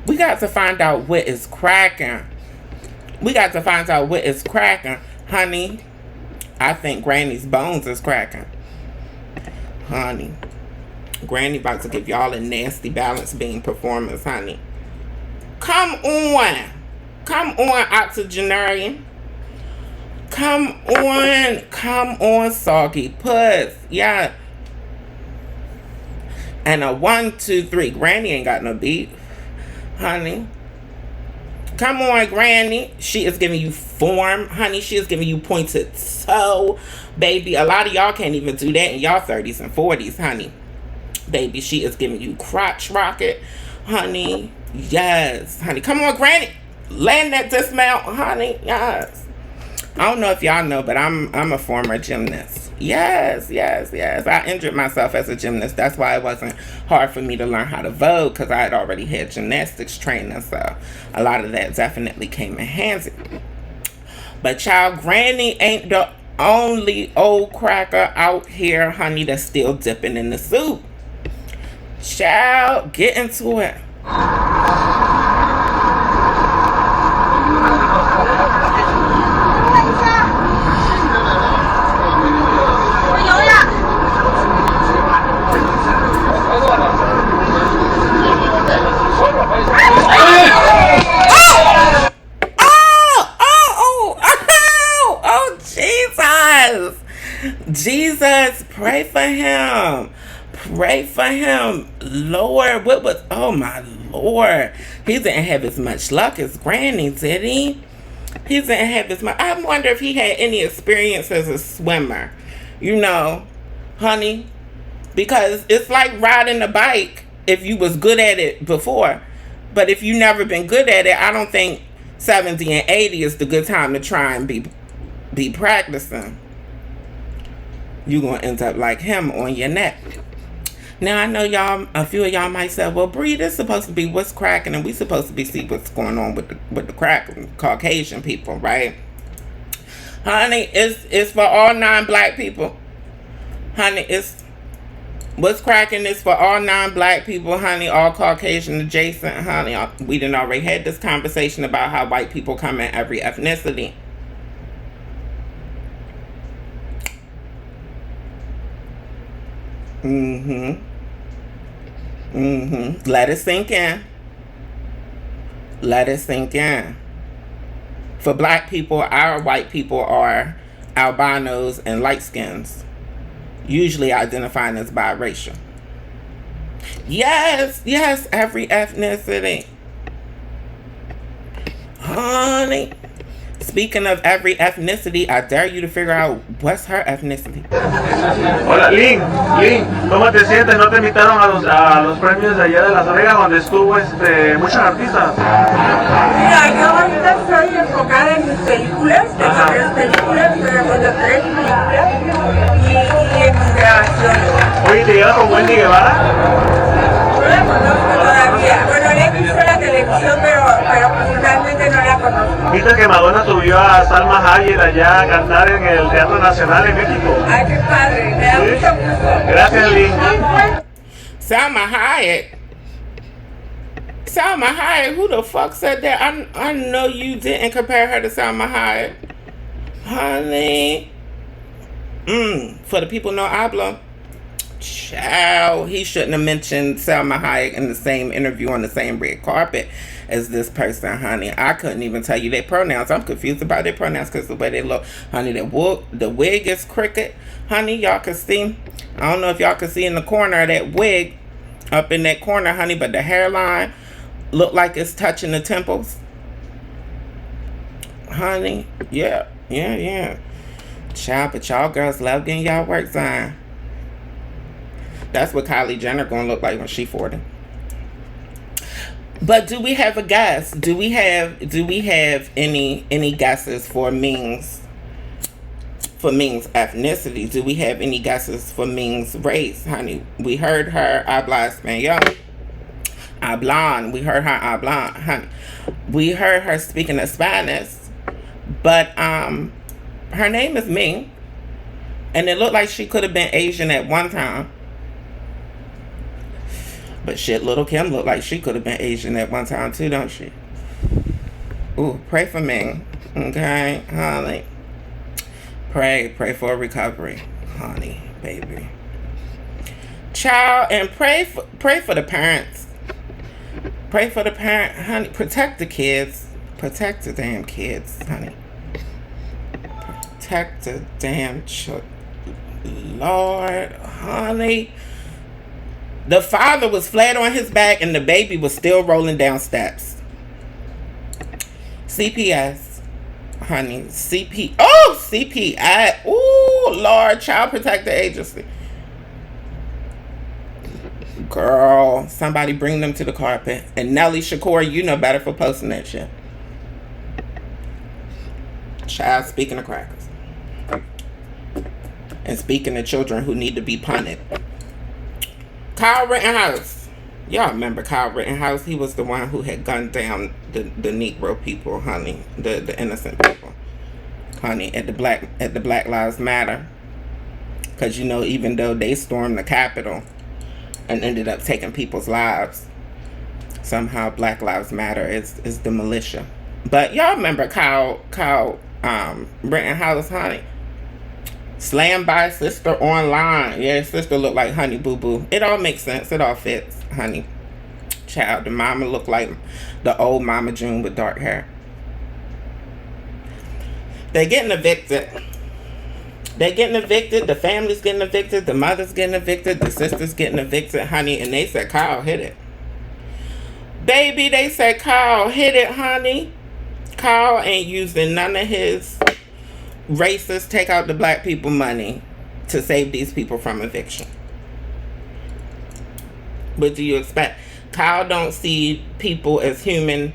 We got to find out what is cracking. We got to find out what is cracking. Honey, I think Granny's bones is cracking. Honey, Granny about to give y'all a nasty balance beam performance, honey. Come on. Come on, octogenarian. Come on, soggy puss. Yeah. And a 1, 2, 3. Granny ain't got no beat, honey. Come on, Granny. She is giving you form, honey. She is giving you pointed toe, baby. A lot of y'all can't even do that in y'all 30s and 40s, honey. Baby, she is giving you crotch rocket, honey. Yes, honey. Come on, Granny. Land that dismount, honey. Yes. I don't know if y'all know, but I'm a former gymnast. Yes. I injured myself as a gymnast. That's why it wasn't hard for me to learn how to vogue, because I had already had gymnastics training. So a lot of that definitely came in handy. But child, Granny ain't the only old cracker out here, honey, that's still dipping in the soup. Child, get into it. Jesus, pray for him. Pray for him. Lord, what was, oh my Lord. He didn't have as much luck as Granny, did he? He didn't have as much. I wonder if he had any experience as a swimmer. You know, honey, because it's like riding a bike if you was good at it before. But if you never been good at it, I don't think 70 and 80 is the good time to try and be practicing. You're going to end up like him on your neck. Now, I know y'all, a few of y'all might say, well, Bre, this is supposed to be what's cracking, and we supposed to be see what's going on with the Caucasian people, right? Honey, it's for all non-black people. Honey, it's what's cracking is for all non-black people, honey, all Caucasian adjacent, honey. We done already had this conversation about how white people come in every ethnicity. Let it sink in. Let it sink in. For black people, our white people are albinos and light skins, usually identifying as biracial. Yes, every ethnicity. Honey. Speaking of every ethnicity, I dare you to figure out what's her ethnicity. Hola, Lynn, ¿cómo te sientes? ¿No te invitaron a los premios de allá de Las Vegas donde estuvo muchos artistas? Mira, yo ahorita estoy enfocada en mis películas, tengo 3 películas, estoy haciendo 3 películas y en mis grabaciones. Oye, ¿te llevas con Wendy Guevara? No la conozco todavía, bueno, le he visto la televisión, pero personalmente no la conozco. ¿Viste que Madonna subió a Salma Hayek allá a cantar en el Teatro Nacional en México? Ay, qué padre, me da mucho gusto. Gracias, Lynn. Salma Hayek, who the fuck said that? I know you didn't compare her to Salma Hayek. Honey. For the people no habla. Child, he shouldn't have mentioned Salma Hayek in the same interview on the same red carpet as this person, honey. I couldn't even tell you their pronouns. I'm confused about their pronouns because the way they look. Honey, the wig is crooked. Honey, y'all can see. I don't know if y'all can see in the corner of that wig, up in that corner, honey, but the hairline look like it's touching the temples. Honey, yeah. Child, but y'all girls love getting y'all work done. That's what Kylie Jenner gonna look like when she 40. But do we have a guess? Do we have any guesses for Ming's ethnicity? Do we have any guesses for Ming's race, honey? We heard her habla español. Hablan. We heard her hablan, honey. We heard her speaking of Spanish. But her name is Ming. And it looked like she could have been Asian at one time. But shit, little Kim looked like she could have been Asian at one time too, don't she? Ooh, pray for me. Okay, honey. Pray for a recovery, honey, baby. Child, and pray for the parents. Pray for the parent, honey. Protect the kids. Protect the damn kids, honey. Protect the damn children. Lord, honey. The father was flat on his back and the baby was still rolling down steps. CPS, honey. CPI. Ooh, Lord, Child Protective Agency. Girl, somebody bring them to the carpet. And Nelly Shakur, you know better for posting that shit. Child, speaking of crackers. And speaking of children who need to be punted. Kyle Rittenhouse. Y'all remember Kyle Rittenhouse? He was the one who had gunned down the Negro people, honey. The innocent people. Honey, at the Black Lives Matter. Because, you know, even though they stormed the Capitol and ended up taking people's lives, somehow Black Lives Matter is the militia. But y'all remember Kyle Rittenhouse, honey? Slammed by sister online. Yeah, sister looked like Honey Boo Boo. It all makes sense. It all fits, honey. Child, the mama looked like the old Mama June with dark hair. They're getting evicted. They're getting evicted. The family's getting evicted. The mother's getting evicted. The sister's getting evicted, honey. And they said, Kyle, hit it. Baby, they said, Kyle, hit it, honey. Kyle ain't using none of his racist take out the black people money to save these people from eviction. What do you expect? Kyle don't see people as human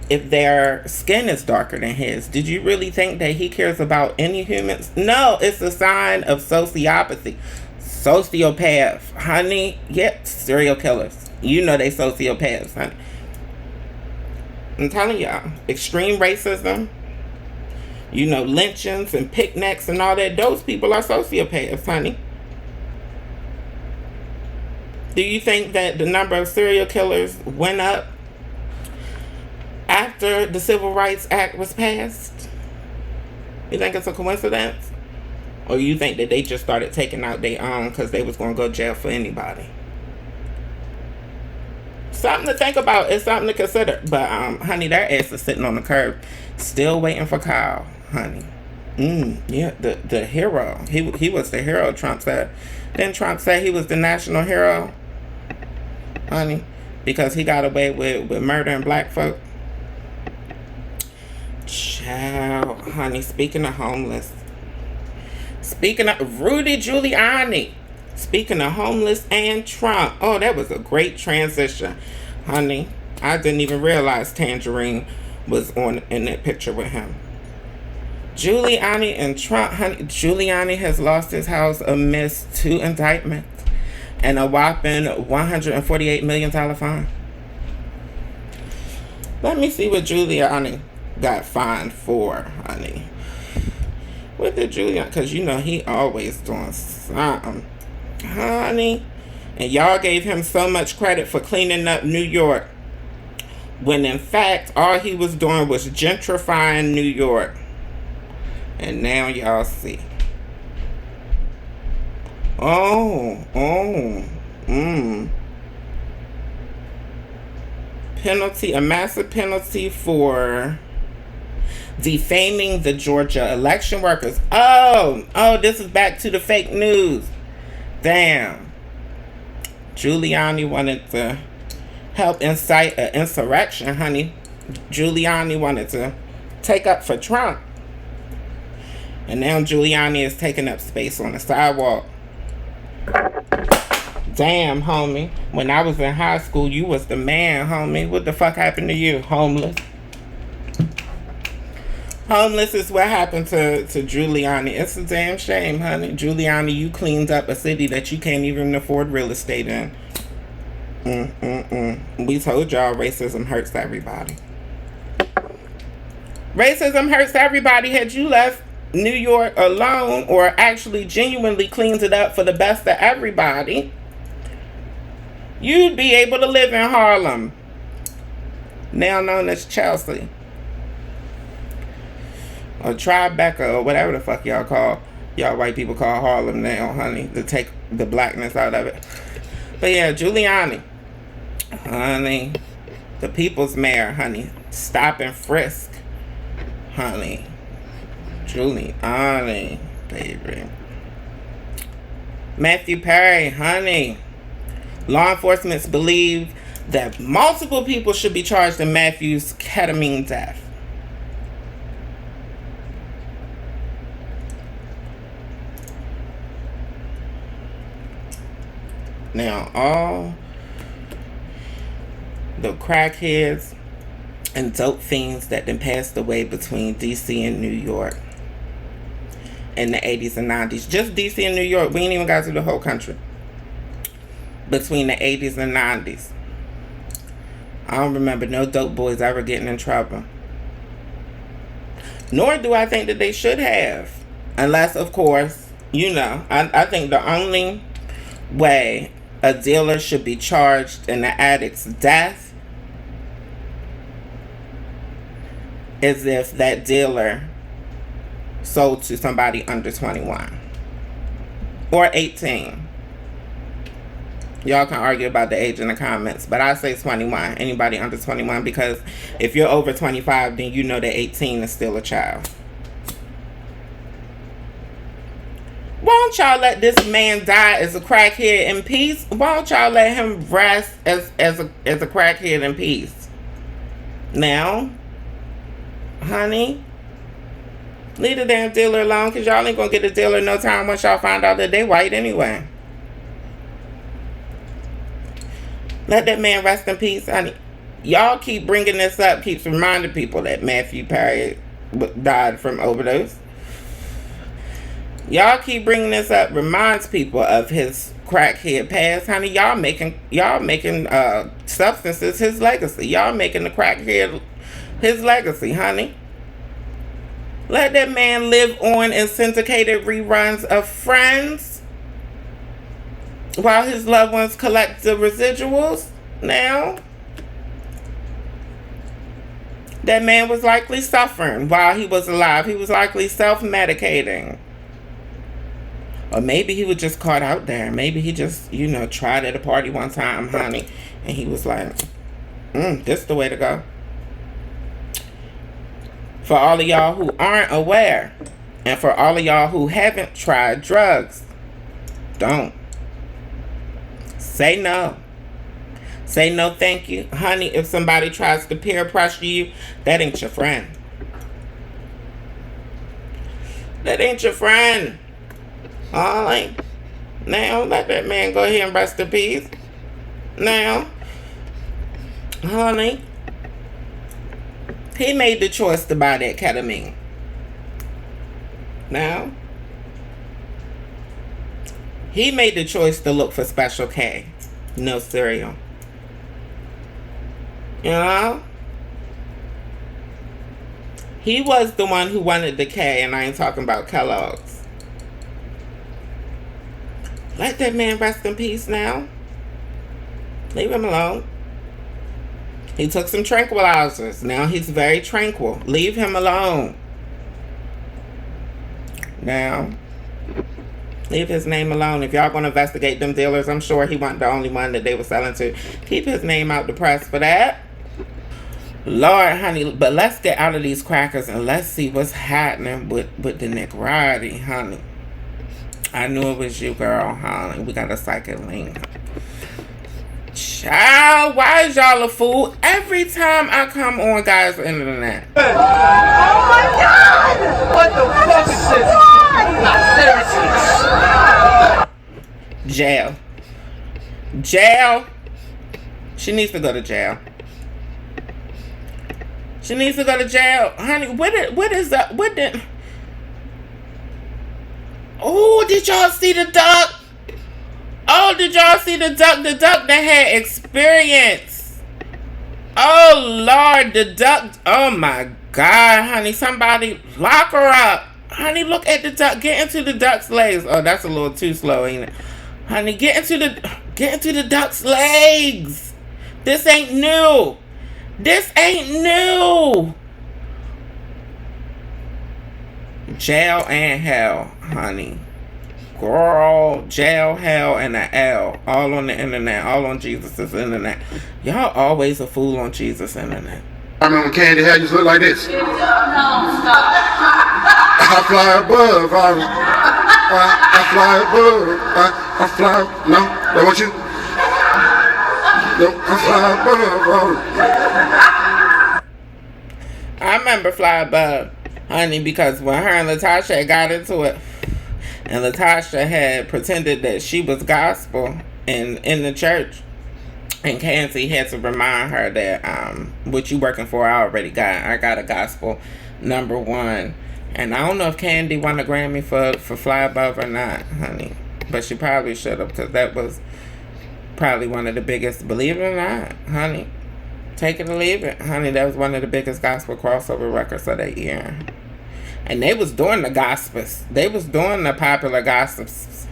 if their skin is darker than his. Did you really think that he cares about any humans? No, it's a sign of sociopathy. Sociopath, honey. Yep, serial killers. You know they sociopaths, honey. I'm telling y'all, extreme racism, you know, lynchings and picnics and all that, those people are sociopaths, honey. Do you think that the number of serial killers went up after the Civil Rights Act was passed? You think it's a coincidence? Or you think that they just started taking out their own because they was going to go to jail for anybody? Something to think about. It's something to consider. But, honey, their ass is sitting on the curb still waiting for Kyle, honey. Yeah, the hero. He was the hero, Trump said. Didn't Trump say he was the national hero? Honey, because he got away with murdering black folk. Child, honey, speaking of homeless. Speaking of Rudy Giuliani. Speaking of homeless and Trump. Oh, that was a great transition. Honey, I didn't even realize Tangerine was in that picture with him. Giuliani and Trump, honey. Giuliani has lost his house amidst 2 indictments and a whopping $148 million fine. Let me see what Giuliani got fined for, honey. What did Giuliani? Because you know he always doing something, honey. And y'all gave him so much credit for cleaning up New York, when in fact all he was doing was gentrifying New York. And now y'all see. Penalty, a massive penalty for defaming the Georgia election workers. Oh, this is back to the fake news. Damn. Giuliani wanted to help incite an insurrection, honey. Giuliani wanted to take up for Trump. And now Giuliani is taking up space on the sidewalk. Damn, homie. When I was in high school, you was the man, homie. What the fuck happened to you, homeless? Homeless is what happened to Giuliani. It's a damn shame, honey. Giuliani, you cleaned up a city that you can't even afford real estate in. We told y'all racism hurts everybody. Racism hurts everybody. Had you left New York alone or actually genuinely cleaned it up for the best of everybody, You'd be able to live in Harlem, now known as Chelsea. Or Tribeca, or whatever the fuck y'all white people call Harlem now, honey, to take the blackness out of it. But yeah, Giuliani, honey, the people's mayor, honey, stop and frisk, honey, Giuliani, baby. Matthew Perry, honey, law enforcement believes that multiple people should be charged in Matthew's ketamine death. Now, all the crackheads and dope fiends that then passed away between DC and New York in the 80s and 90s. Just DC and New York. We ain't even got to the whole country. Between the 80s and 90s. I don't remember no dope boys ever getting in trouble. Nor do I think that they should have. Unless, of course, you know, I think the only way a dealer should be charged in the addict's death is if that dealer sold to somebody under 21 or 18. Y'all can argue about the age in the comments, but I say 21. Anybody under 21, because if you're over 25, then you know that 18 is still a child. Why don't y'all let this man die as a crackhead in peace? Why don't y'all let him rest as a crackhead in peace? Now, honey, leave the damn dealer alone, because y'all ain't gonna get a dealer no time once y'all find out that they white anyway. Let that man rest in peace, honey. Y'all keep bringing this up, keeps reminding people that Matthew Perry died from overdose. Y'all keep bringing this up, reminds people of his crackhead past, honey. Y'all making substances his legacy. Y'all making the crackhead his legacy, honey. Let that man live on in syndicated reruns of Friends while his loved ones collect the residuals. Now, that man was likely suffering while he was alive. He was likely self-medicating. Or maybe he was just caught out there. Maybe he just, you know, tried at a party one time, honey, and he was like, this is the way to go. For all of y'all who aren't aware, and for all of y'all who haven't tried drugs, don't. Say no. Say no thank you. Honey, if somebody tries to peer pressure you, that ain't your friend. That ain't your friend. Alright. Now, let that man go ahead and rest in peace. Now, honey, he made the choice to buy that ketamine. Now, he made the choice to look for Special K. No cereal. You know? He was the one who wanted the K, and I ain't talking about Kellogg's. Let that man rest in peace now. Leave him alone. He took some tranquilizers. Now he's very tranquil. Leave him alone. Now, leave his name alone. If y'all gonna investigate them dealers, I'm sure he wasn't the only one that they were selling to. Keep his name out the press for that. Lord, honey, but let's get out of these crackers and let's see what's happening with the Nick Roddy, honey. I knew it was you, girl, honey. We got a psychic link. Child, why is y'all a fool? Every time I come on, guys, on the internet. Oh my God! What the fuck is this? Not seriously. Jail. Jail. She needs to go to jail. She needs to go to jail. Honey, what is that? What did... Oh, did y'all see the duck? Oh, did y'all see the duck? The duck that had experience. Oh, Lord, the duck. Oh, my God, honey. Somebody lock her up. Honey, look at the duck. Get into the duck's legs. Oh, that's a little too slow, ain't it? Honey, get into the... Get into the duck's legs. This ain't new. This ain't new. Jail and hell, honey. Girl, jail, hell, and an L. All on the internet. All on Jesus' internet. Y'all always a fool on Jesus' internet. I remember when Candy had used to look like this. I fly above. I fly above. I fly. No, that want you? No, I fly above. I remember Fly Above, honey, because when her and Latasha had got into it, and Latasha had pretended that she was gospel in the church, and Kenzie had to remind her that what you working for I already got. I got a gospel #1. And I don't know if Candy won a Grammy for Fly Above or not, honey. But she probably should have, because that was probably one of the biggest, believe it or not, honey. Take it or leave it, honey. That was one of the biggest gospel crossover records of that year. And they was doing the gospels. They was doing the popular gospels.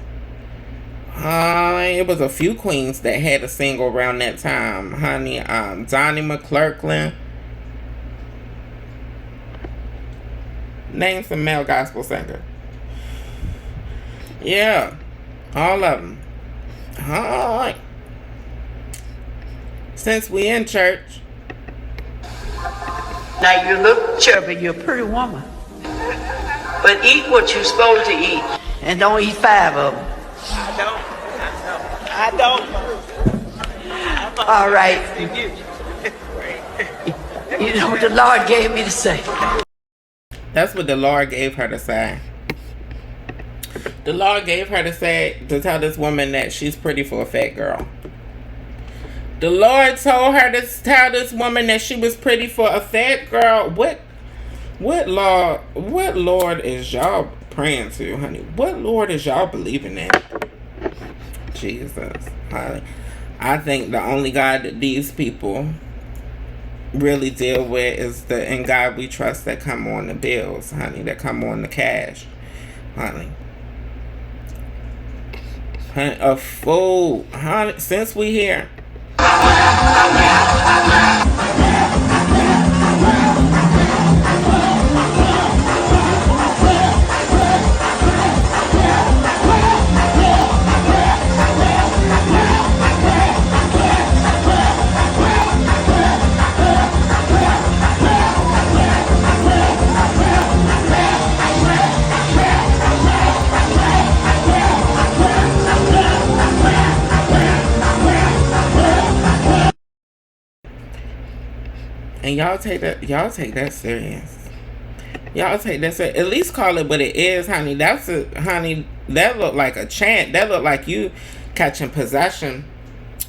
It was a few queens that had a single around that time, honey. Donnie McClurkin. Name some male gospel singer. Yeah, all of them. All right. Since we in church. Now you look chubby, you're a pretty woman. But eat what you're supposed to eat. And don't eat 5 of them. I don't. All right. You know what the Lord gave me to say. That's what the Lord gave her to say. The Lord gave her to say, to tell this woman that she's pretty for a fat girl. The Lord told her to tell this woman that she was pretty for a fat girl. What Lord is y'all praying to, honey? What Lord is y'all believing in? Jesus. I think the only God that these people really deal with is the In God We Trust that come on the bills, honey, that come on the cash, honey. A fool, honey, since we here. And y'all take that serious. Y'all take that serious. At least call it what it is, honey. Honey, that look like a chant. That look like you catching possession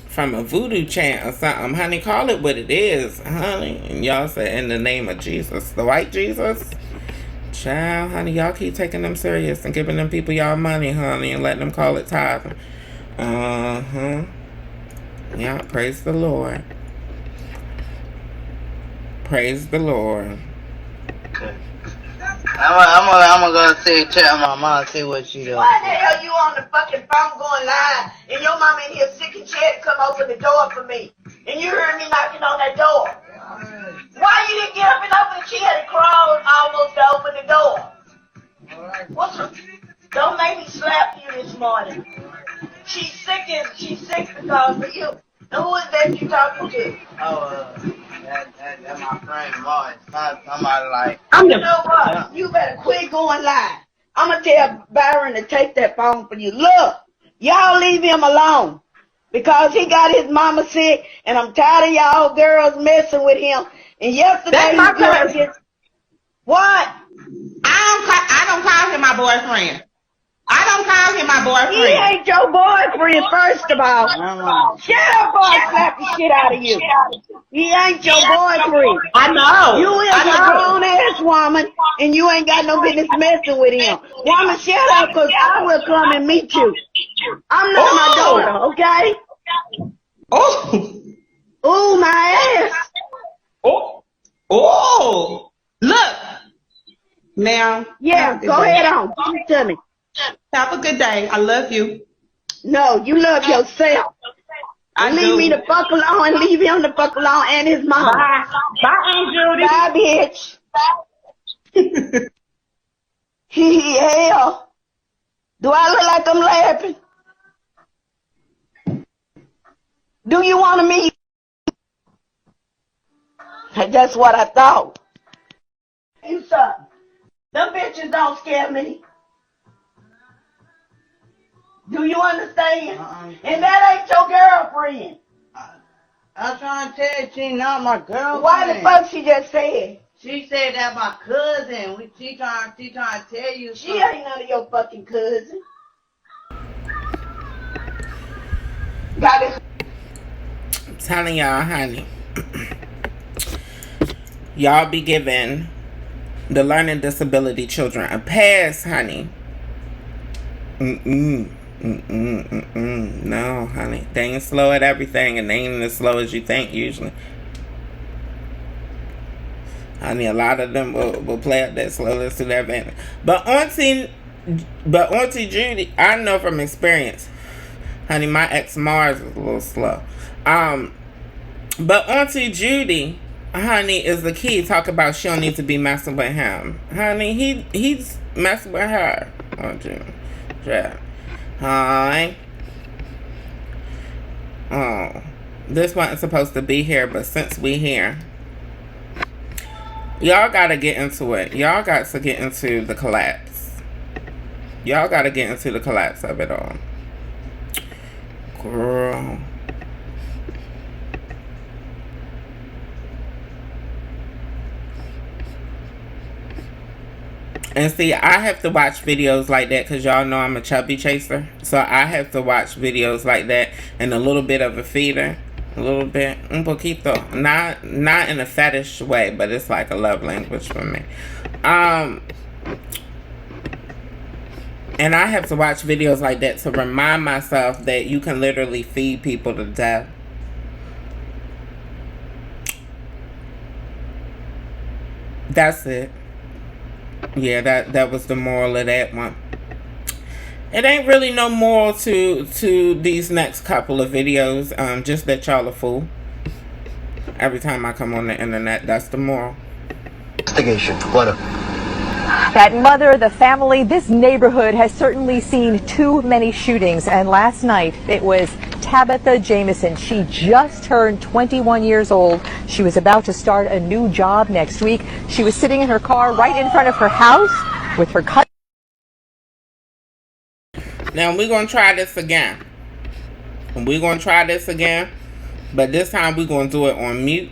from a voodoo chant or something. Honey, call it what it is, honey. And y'all say, in the name of Jesus. The white Jesus? Child, honey, y'all keep taking them serious and giving them people y'all money, honey, and letting them call it tithing. Yeah, praise the Lord. Praise the Lord. Okay. I'm gonna go see tell my mom see what she doing. Why the hell you on the fucking phone going live and your mama in here sick and scared to come open the door for me? And you heard me knocking on that door. Why you didn't get up and open it? She had to crawl almost to open the door. Don't make me slap you this morning. She's sick because of you. And who is that you talking to? That's my friend Morris. Somebody like. You know what? Yeah. You better quit going live. I'm gonna tell Byron to take that phone for you. Look, y'all leave him alone because he got his mama sick, and I'm tired of y'all girls messing with him. And yesterday, that's my cousin. What? I don't call him my boyfriend. I don't call him my boyfriend. He ain't your boyfriend, first of all. Shut up or I'll slap the shit out of you. He ain't your boyfriend. I know. You is a grown-ass woman, and you ain't got no business messing with him. Woman, shut up, because I will come and meet you. I'm not my daughter, okay? Ooh, my ass. Oh. Look. Now. Yeah, go ahead on. Give it to me. Have a good day. I love you. No, you love yourself. Leave me the fuck alone and leave him the fuck alone and his mom. Bye. Bye, Aunt Judy. Bye, bitch. Hell. Do I look like I'm laughing? Do you want to meet? That's what I thought. You something. Them bitches don't scare me. Do you understand? And that ain't your girlfriend. I'm trying to tell you, she not my girlfriend. Why the fuck she just said? She said that my cousin. She trying to tell you. She ain't none of your fucking cousin. Got it. I'm telling y'all, honey. Y'all be giving the learning disability children a pass, honey. No, honey. They ain't slow at everything, and they ain't as slow as you think usually. Honey, a lot of them will play up that slowness to their advantage. But Auntie Judy, I know from experience, honey, my ex Mars is a little slow. But Auntie Judy, honey, is the key. Talk about she don't need to be messing with him. Honey, he's messing with her. Oh, Judy. Yeah. Hi. Oh. This wasn't supposed to be here, but since we here, y'all gotta get into it. Y'all got to get into the collapse. Y'all gotta get into the collapse of it all. Girl. And see, I have to watch videos like that because y'all know I'm a chubby chaser. So I have to watch videos like that and a little bit of a feeder. A little bit. Un poquito. Not in a fetish way, but it's like a love language for me. And I have to watch videos like that to remind myself that you can literally feed people to death. That's it. Yeah, that was the moral of that one. It ain't really no moral to these next couple of videos. Just that y'all a fool. Every time I come on the internet, that's the moral. Investigation. What up? That mother, the family, this neighborhood has certainly seen too many shootings. And last night, it was Tabitha Jamison. She just turned 21 years old. She was about to start a new job next week. She was sitting in her car right in front of her house with her cousin. Now, we're going to try this again. But this time, we're going to do it on mute.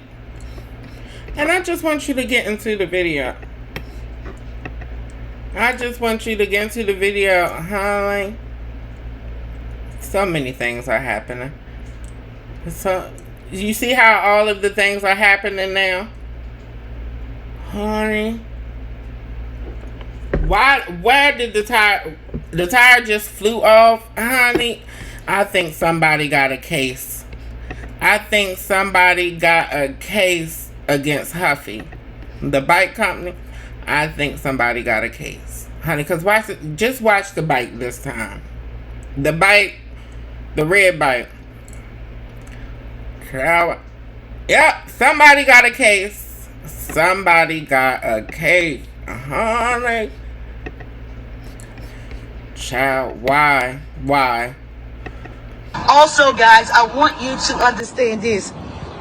And I just want you to get into the video. Honey. So many things are happening. So, you see how all of the things are happening now? Honey. Where did the tire just flew off? Honey, I think somebody got a case. against Huffy. The bike company. I think somebody got a case. Honey, because just watch the bike this time. The bike, the red bike. Yep, somebody got a case. Honey. Child, why? Also, guys, I want you to understand this.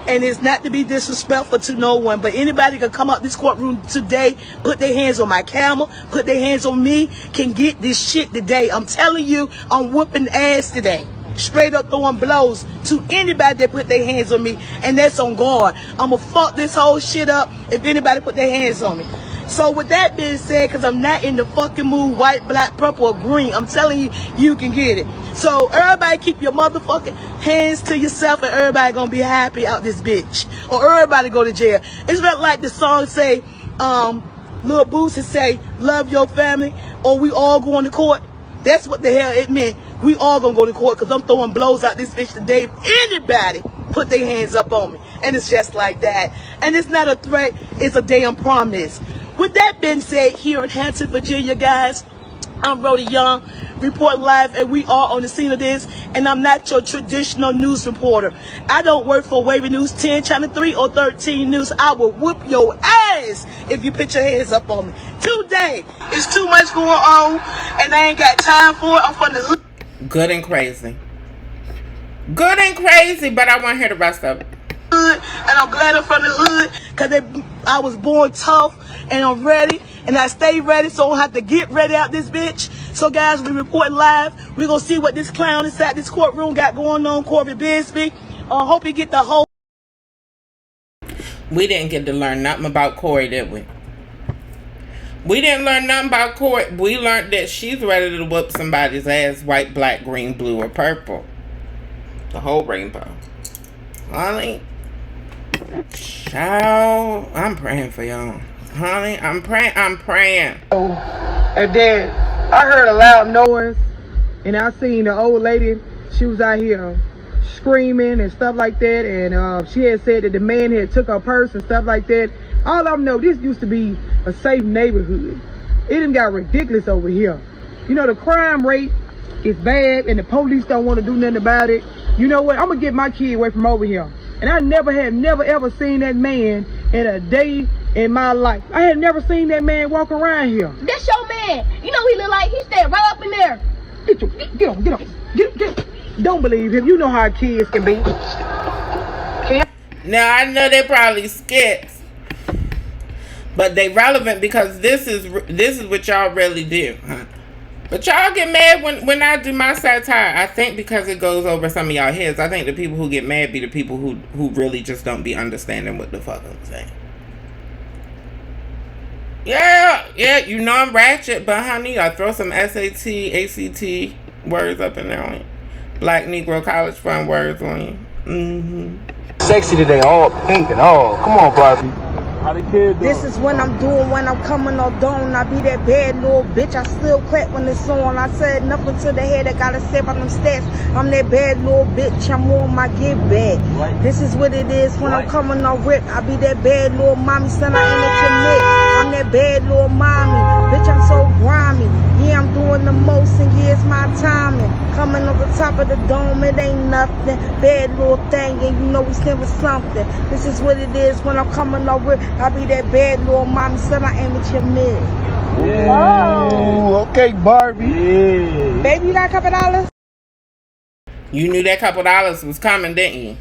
And it's not to be disrespectful to no one, but anybody can come out this courtroom today, put their hands on my camera, put their hands on me, can get this shit today. I'm telling you, I'm whooping ass today. Straight up throwing blows to anybody that put their hands on me, and that's on guard. I'ma fuck this whole shit up if anybody put their hands on me. So with that being said, because I'm not in the fucking mood, white, black, purple, or green, I'm telling you, you can get it. So everybody keep your motherfucking hands to yourself, and everybody gonna be happy out this bitch. Or everybody go to jail. It's not like the song say, Lil Boosie say, love your family, or we all going to court. That's what the hell it meant. We all gonna go to court, because I'm throwing blows out this bitch today. If anybody put their hands up on me. And it's just like that. And it's not a threat, it's a damn promise. With that being said, here in Hampton, Virginia, guys, I'm Rhoda Young, report live, and we are on the scene of this, and I'm not your traditional news reporter. I don't work for Wavy News 10, Channel 3, or 13 News. I will whoop your ass if you put your hands up on me. Today, it's too much going on, and I ain't got time for it. I'm from the hood. Good and crazy. Good and crazy, but I want to hear the rest of it. And I'm glad I'm from the hood, because I was born tough, and I'm ready. And I stay ready, so I don't have to get ready out this bitch. So, guys, we report live. We're going to see what this clown inside this courtroom got going on, Corby Bisbee. Hope he get the whole... We didn't get to learn nothing about Corey, did we? We didn't learn nothing about Corey. We learned that she's ready to whoop somebody's ass, white, black, green, blue, or purple. The whole rainbow. Honey. Child, I'm praying for y'all. Honey, I'm praying. And then I heard a loud noise, and I seen the old lady. She was out here screaming and stuff like that, and she had said that the man had took her purse and stuff like that. All of them know this used to be a safe neighborhood. It done got ridiculous over here. You know, the crime rate is bad, and the police don't want to do nothing about it. You know what? I'm gonna get my kid away from over here. And I never ever seen that man in a day in my life. I had never seen that man walk around here. That's your man. You know he look like he stand right up in there. Get him. Don't believe him. You know how kids can be. Now, I know they probably skits, but they relevant because this is what y'all really do, huh? But y'all get mad when I do my satire. I think because it goes over some of y'all heads. I think the people who get mad be the people who really just don't be understanding what the fuck I'm saying. Yeah, you know I'm ratchet, but honey, I throw some SAT, ACT words up in there on you. Black Negro College Fund words on you. Mm-hmm. Sexy today, all pink and all. Come on, Barbie. How the kid doing? This is when I'm doing, when I'm coming or down. I be that bad little bitch. I still clap when it's on. I said nothing to the head. I gotta say about them stats. I'm that bad little bitch. I'm on my get back. Right. This is what it is when I'm coming on rip. I be that bad little mommy. Son, I ain't at your neck. I'm that bad little mommy. Bitch, I'm so grimy. Yeah, I'm doing the most, and yeah, it's my timing. Coming on the top of the dome, it ain't nothing. Bad little thing, and you know we stand for something. This is what it is when I'm coming over. I be that bad little mommy, son, I aim at your mid. Yeah. Oh, okay, Barbie. Yeah. Baby, you got a couple dollars? You knew that couple dollars was coming, didn't you?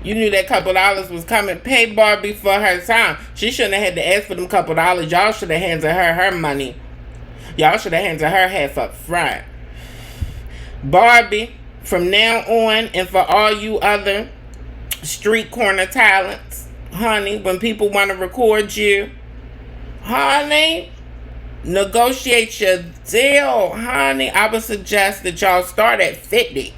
You knew that couple dollars was coming. Pay Barbie for her time. She shouldn't have had to ask for them couple dollars. Y'all should have handed her money. Y'all should have handed her half up front. Barbie, from now on, and for all you other street corner talents, honey, when people want to record you, honey, negotiate your deal, honey. I would suggest that y'all start at 50.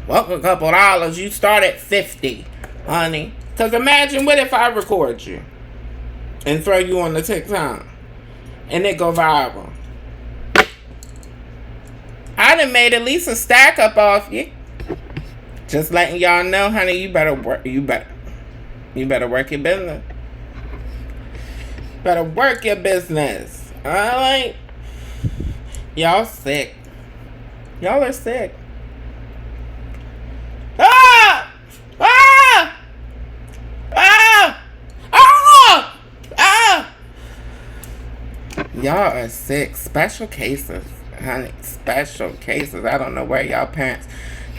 Well, a couple dollars, you start at 50, honey. Because imagine what if I record you and throw you on the TikTok and it go viral. I done made at least a stack up off you. Just letting y'all know, honey, you better work your business. Better work your business. Alright? Y'all sick. Y'all are sick. Ah! Ah! Ah! Ah! Ah! Y'all are sick. Special cases, honey. Special cases. I don't know where y'all parents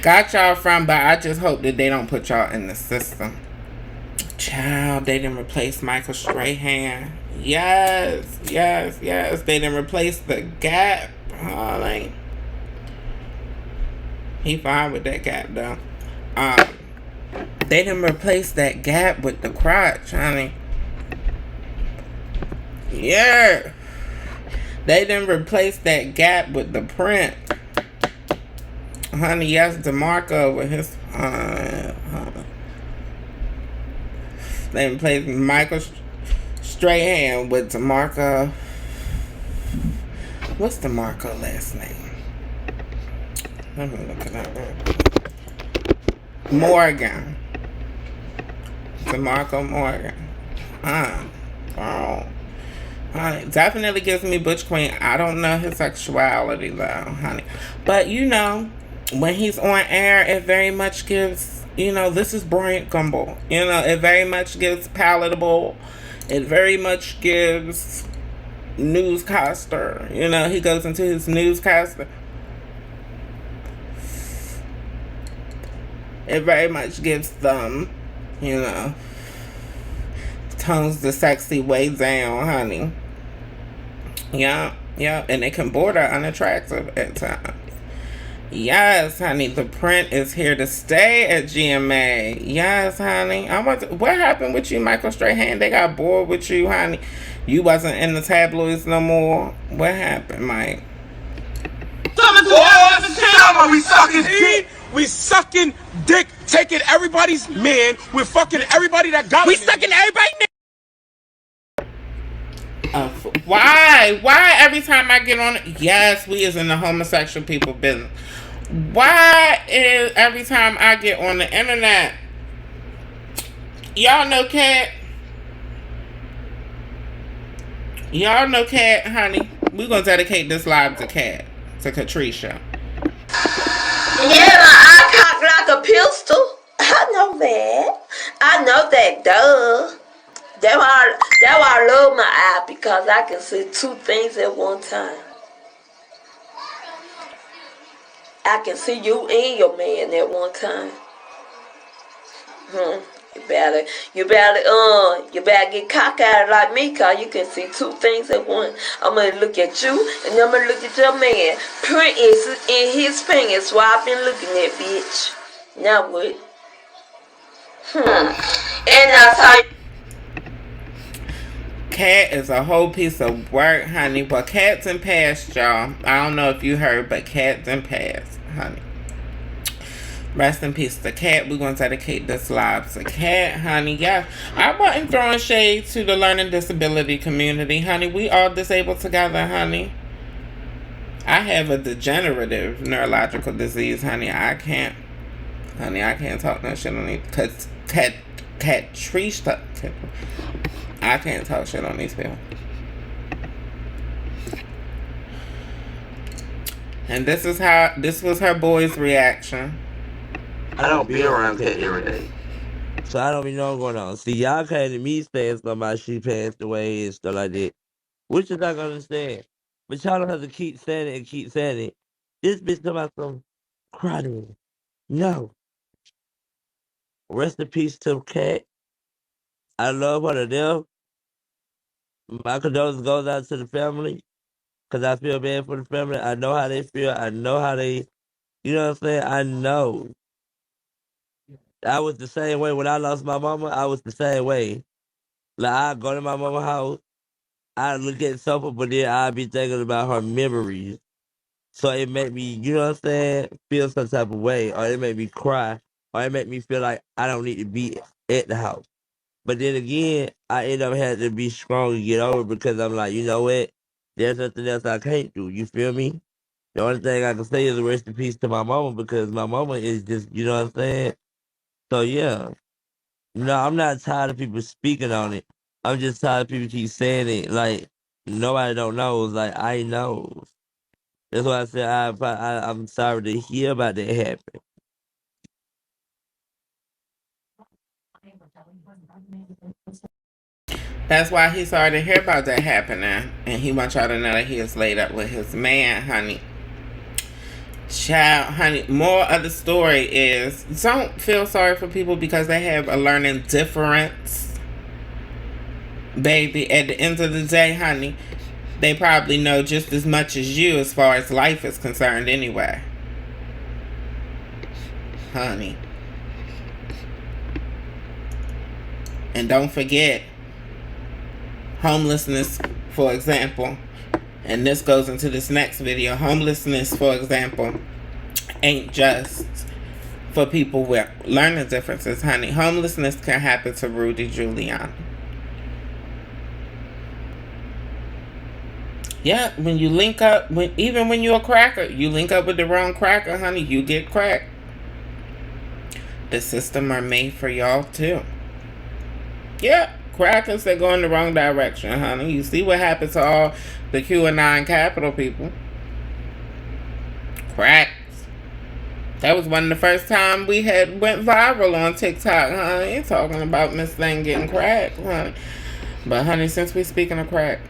got y'all from, but I just hope that they don't put y'all in the system. Child, they didn't replace Michael Strahan. Yes. They didn't replace the Gap, honey. He fine with that Gap, though. They didn't replace that Gap with the crotch, honey. Yeah. They didn't replace that Gap with the print. Honey, yes, DeMarco with his... They replaced Michael Strahan with DeMarco. What's DeMarco last name? Let me look it up. Morgan. DeMarco Morgan. Oh. Honey, definitely gives me Butch Queen. I don't know his sexuality though, honey. But you know, when he's on air, it very much gives, you know, this is Bryant Gumbel. You know, it very much gives palatable. It very much gives newscaster. You know, he goes into his newscaster. It very much gives them, you know, tones the sexy way down, honey. Yeah, yeah, and it can border unattractive at times. Yes, honey, the print is here to stay at GMA. Yes, honey. What happened with you, Michael Strahan? They got bored with you, honey. You wasn't in the tabloids no more. What happened, Mike? We sucking dick. We sucking dick, taking everybody's man. We're fucking everybody that got. We sucking everybody. Why? Why every time I get on it? Yes, we is in the homosexual people business. Why is every time I get on the internet? Y'all know Cat? Y'all know Cat, honey? We're gonna dedicate this live to Cat, to Catricia. Yeah, my eye cocked like a pistol. I know that. I know that, duh. That's why I love my eye, because I can see two things at one time. I can see you and your man at one time. You better get cockeyed like me, cause you can see two things at once. I'm gonna look at you and I'm gonna look at your man. Print is in his fingers while I've been looking at, bitch. Now what? And that's how. Cat is a whole piece of work, honey. But Cat's in past, y'all. I don't know if you heard, but Cat's in past, honey. Rest in peace to Cat. We're going to dedicate this live to Cat, honey. Yeah, I wasn't throwing shade to the learning disability community, honey. We all disabled together, honey. I have a degenerative neurological disease, honey. I can't talk no shit on these. Because Catricia, I can't talk shit on these people. And this was her boy's reaction. I don't be around Cat every day, so I don't be know what's going on. See, y'all came to me saying something about she passed away and stuff like that, which is not gonna understand. But y'all don't have to keep saying it and keep saying it. This bitch talking about some crying. No. Rest in peace to Cat. I love her to death. My condolences goes out to the family, because I feel bad for the family. I know how they feel. I know how they, you know what I'm saying? I know. I was the same way when I lost my mama. I was the same way. Like, I go to my mama's house, I look at sofa, but then I be thinking about her memories. So it made me, you know what I'm saying, feel some type of way, or it made me cry, or it made me feel like I don't need to be at the house. But then again, I end up having to be strong and get over it, because I'm like, you know what? There's nothing else I can't do. You feel me? The only thing I can say is rest in peace to my mama, because my mama is just, you know what I'm saying? So yeah. No, I'm not tired of people speaking on it. I'm just tired of people keep saying it. Like, nobody don't know. Like, I know. That's why I said I'm sorry to hear about that happen. That's why he's sorry to hear about that happening. And he wants y'all to know that he is laid up with his man, honey. Child, honey, more of the story is, don't feel sorry for people because they have a learning difference. Baby, at the end of the day, honey, they probably know just as much as you as far as life is concerned anyway. Honey. And don't forget, homelessness, for example, and this goes into this next video, homelessness, for example, ain't just for people with learning differences, honey. Homelessness can happen to Rudy Giuliani. Yeah, when you link up, even when you're a cracker, you link up with the wrong cracker, honey, you get cracked. The system are made for y'all too. Yeah, Crackers that go in the wrong direction, honey. You see what happened to all the QAnon capital people. Cracks. That was one of the first time we had went viral on TikTok, honey. Talking about Miss Thing getting cracked, honey. But honey, since we speaking of crack.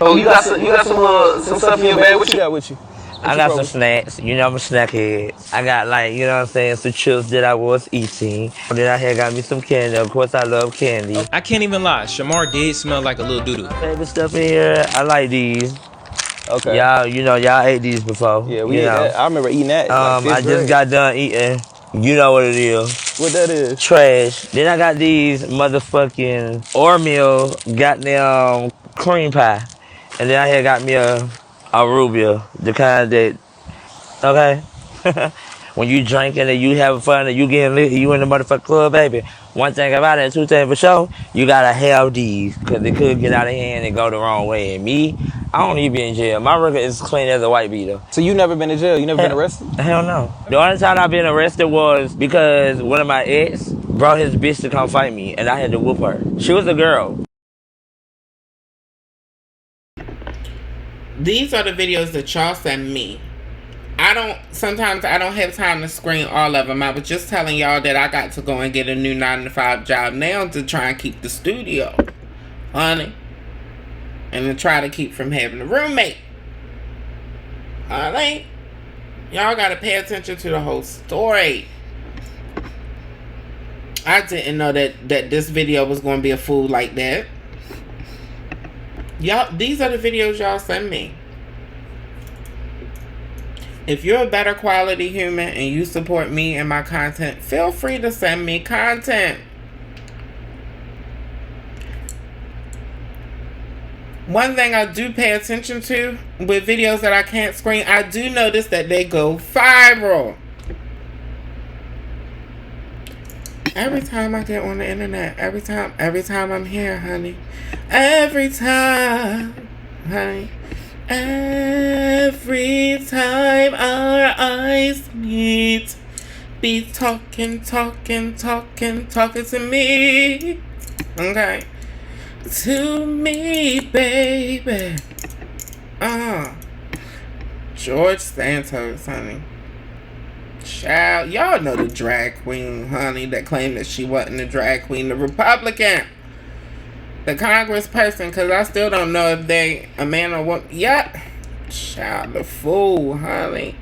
Oh, you got some stuff in your bag. What you got with you? I got some snacks. You know I'm a snackhead. I got like, you know what I'm saying, some chips that I was eating. And then I had got me some candy. Of course I love candy. I can't even lie. Shamar did smell like a little doo-doo. Favorite stuff in here, I like these. Okay. Y'all, you know, y'all ate these before. Yeah, we ate that. I remember eating that. I just got done eating. You know what it is. What that is? Trash. Then I got these motherfucking Ormeal goddamn cream pie. And then I had got me a Rubia, the kind that, okay? When you drinking and you having fun and you getting lit, you in the motherfucking club, baby. One thing about it, two things for sure, you gotta have these, because it could get out of hand and go the wrong way. And me, I don't need to be in jail. My record is clean as a white beater. So you never been in jail? You never been arrested? Hell no. The only time I've been arrested was because one of my ex brought his bitch to come fight me, and I had to whoop her. She was a girl. These are the videos that y'all send me. Sometimes I don't have time to screen all of them. I was just telling y'all that I got to go and get a new 9-to-5 job now to try and keep the studio, honey. And to try to keep from having a roommate. Honey. Y'all got to pay attention to the whole story. I didn't know that this video was going to be a fool like that. Y'all, these are the videos y'all send me. If you're a better quality human and you support me and my content, feel free to send me content. One thing I do pay attention to with videos that I can't screen, I do notice that they go viral. Every time I get on the internet, every time I'm here, honey. Every time, honey. Every time our eyes meet, be talking to me. Okay. To me, baby. George Santos, honey. Child, y'all know the drag queen, honey, that claimed that she wasn't a drag queen. The Republican. The congressperson, because I still don't know if they a man or woman. Yeah. Child, the fool, honey.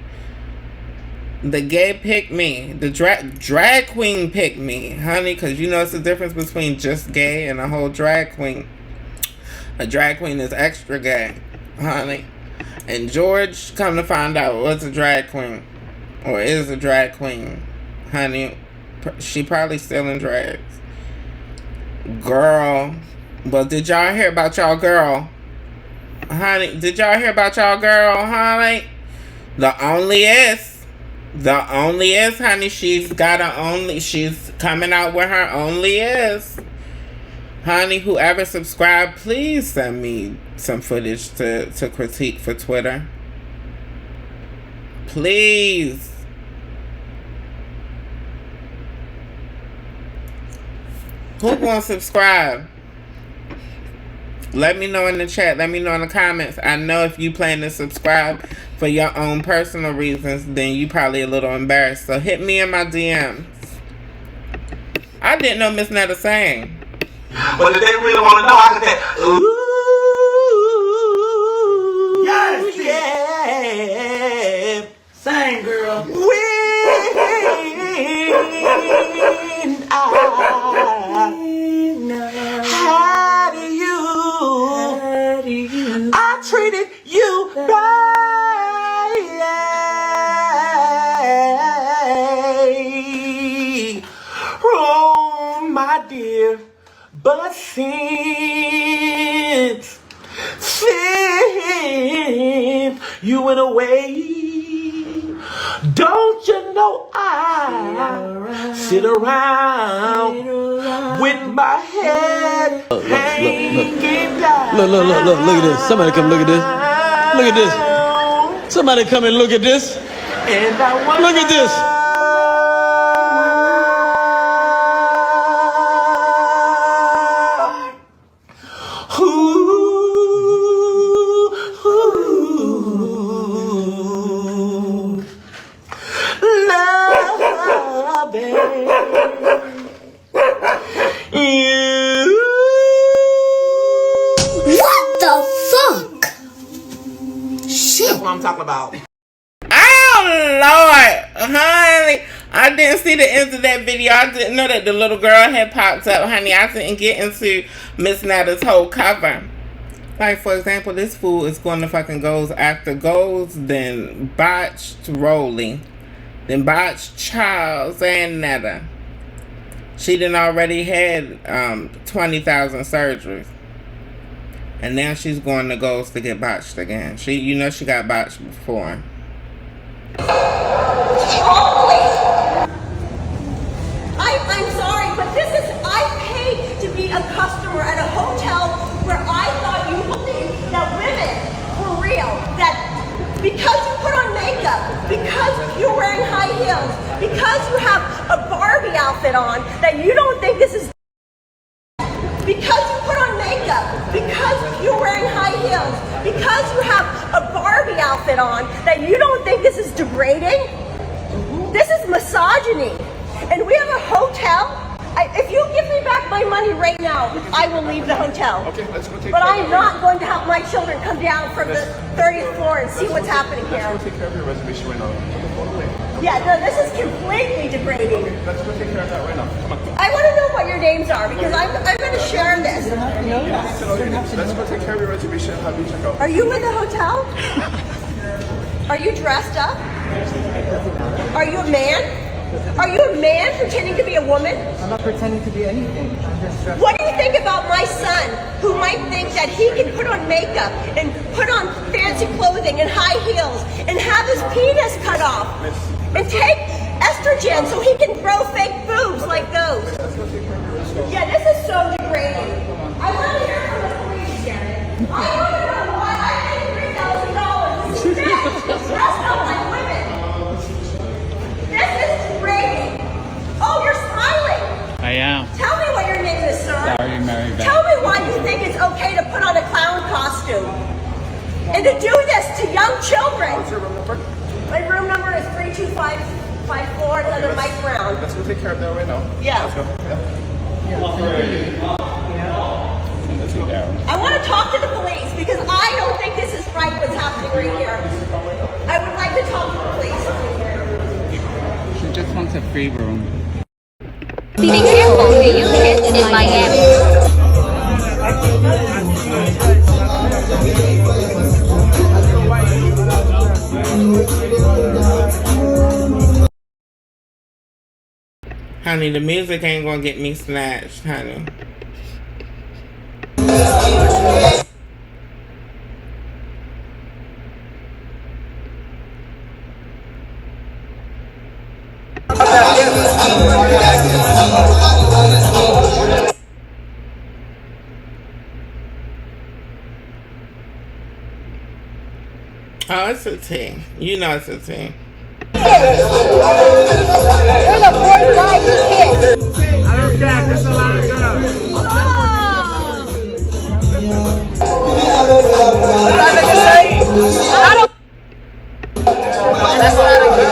The gay picked me. The drag queen picked me, honey, because you know it's the difference between just gay and a whole drag queen. A drag queen is extra gay, honey. And George, come to find out, was a drag queen. Or is a drag queen. Honey, she probably still in drags. Girl. Well, did y'all hear about y'all girl? Honey, did y'all hear about y'all girl, honey? The only is, honey. She's coming out with her only is. Honey, whoever subscribed, please send me some footage to critique for Twitter. Please. Who gonna subscribe? Let me know in the chat. Let me know in the comments. I know if you plan to subscribe for your own personal reasons, then you probably a little embarrassed. So hit me in my DMs. I didn't know Miss Netta sang. But if they really want to know, I can say, ooh. Yes, yeah. Sing, girl. I treated you right, oh my dear, but since you went away, don't you know I sit around with my head hanging down. Look at this. Somebody come look at this. Look at this. Somebody come and look at this. And I look at this. I'm talking about. Oh, Lord. Honey, I didn't see the end of that video. I didn't know that the little girl had popped up. Honey, I didn't get into Miss Netta's whole cover. Like, for example, this fool is going to fucking goes after goals, then botched Rolly, then botched Charles and Netta. She done already had 20,000 surgeries. And now she's going to goals to get botched again. She got botched before. I'm sorry, but I paid to be a customer at a hotel where I thought you believed that women were real. That because you put on makeup, because you're wearing high heels, because you have a Barbie outfit on, that you don't think this is. Because you put on makeup, because you're wearing high heels, because you have a Barbie outfit on, that you don't think this is degrading? This is misogyny. And we have a hotel. If you give me back my money right now, I will leave the hotel. Okay, let's go take But care I'm not going to have my children come down from the 30th floor and see what's happening here. Let's go take care of your reservation right now. Yeah, no, this is completely degrading. Let's go take care of that right now. Come on. I want to know what your names are because I'm going to share this. Let's go take care of your reservation and have you check out. Are you in the hotel? Are you dressed up? Are you a man? Are you a man pretending to be a woman? I'm not pretending to be anything. I'm just dressed. What do you think about my son who might think that he can put on makeup and put on fancy clothing and high heels and have his penis cut off and take estrogen so he can grow fake boobs like those? Yeah, this is so degrading. I want to hear from the police, Janet. I want to know why I paid $3,000 to dress up like women. This is degrading. Oh, you're smiling. I am. Tell me what your name is, sir. Sorry, Mary Beth. Tell me why you think it's okay to put on a clown costume and to do this to young children. What's your room number? My room number is 32554, another Mike Brown. Let's go take care of that right now. Yeah. Let's go. Let's go down. I want to talk to the police because I don't think this is right what's happening right here. I would like to talk to the police. She just wants a free room. Be careful, you kids in Miami. Honey, the music ain't gonna get me snatched, honey. Oh, it's a T. You know it's a T. You're the fourth guy who kissed. I don't care. There's a lot of girls.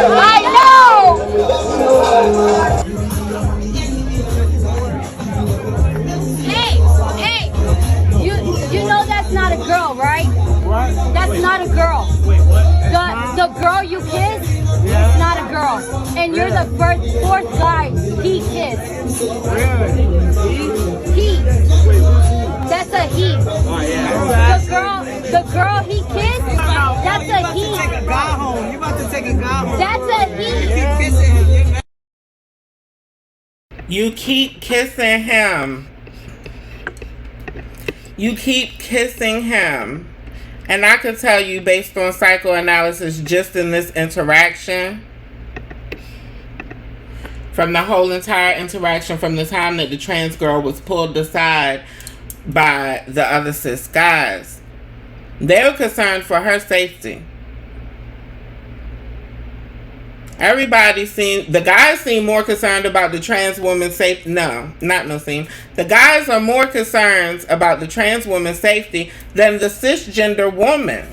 I know. Hey, you know that's not a girl, right? That's not a girl. The girl you kissed, it's not a girl. And you're the fourth guy he kissed. He. That's a he. The girl he kissed, that's a he. You about to take a guy home. That's a he. You keep kissing him. You keep kissing him. And I could tell you based on psychoanalysis just in this interaction, from the whole entire interaction from the time that the trans girl was pulled aside by the other cis guys, they were concerned for her safety. Everybody seemed, the guys seem more concerned about the trans woman's safety. No, not no seem. The guys are more concerned about the trans woman's safety than the cisgender woman.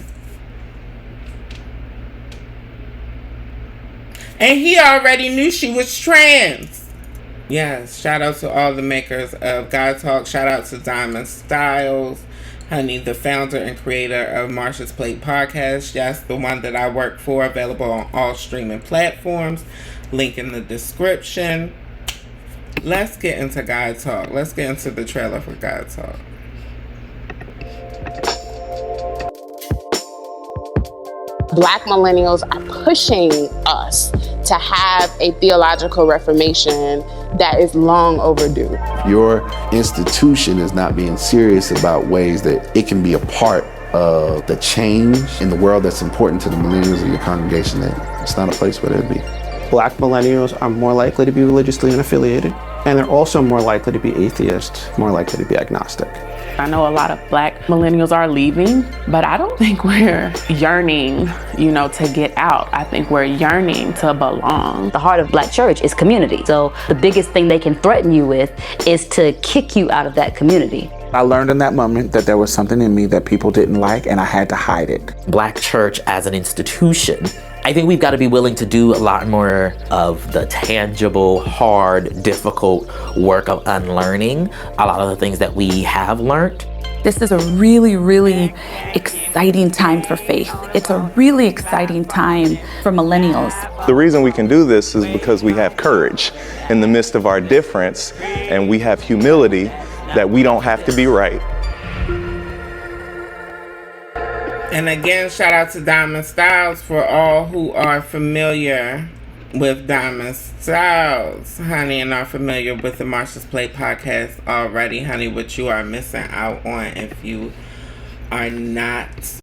And he already knew she was trans. Yes, shout out to all the makers of God Talk. Shout out to Diamond Styles, honey, the founder and creator of Marsha's Plate Podcast. Yes, the one that I work for, available on all streaming platforms. Link in the description. Let's get into God Talk. Let's get into the trailer for God Talk. Black millennials are pushing us to have a theological reformation that is long overdue. Your institution is not being serious about ways that it can be a part of the change in the world that's important to the millennials of your congregation, then it's not a place where they'll be. Black millennials are more likely to be religiously unaffiliated, and they're also more likely to be atheist, more likely to be agnostic. I know a lot of black millennials are leaving, but I don't think we're yearning, to get out. I think we're yearning to belong. The heart of Black church is community. So the biggest thing they can threaten you with is to kick you out of that community. I learned in that moment that there was something in me that people didn't like, and I had to hide it. Black church as an institution, I think we've got to be willing to do a lot more of the tangible, hard, difficult work of unlearning a lot of the things that we have learned. This is a really, really exciting time for faith. It's a really exciting time for millennials. The reason we can do this is because we have courage in the midst of our difference, and we have humility that we don't have to be right. And again, shout out to Diamond Styles for all who are familiar with Diamond Styles, honey, and are familiar with the Marsha's Plate Podcast already, honey, what you are missing out on if you are not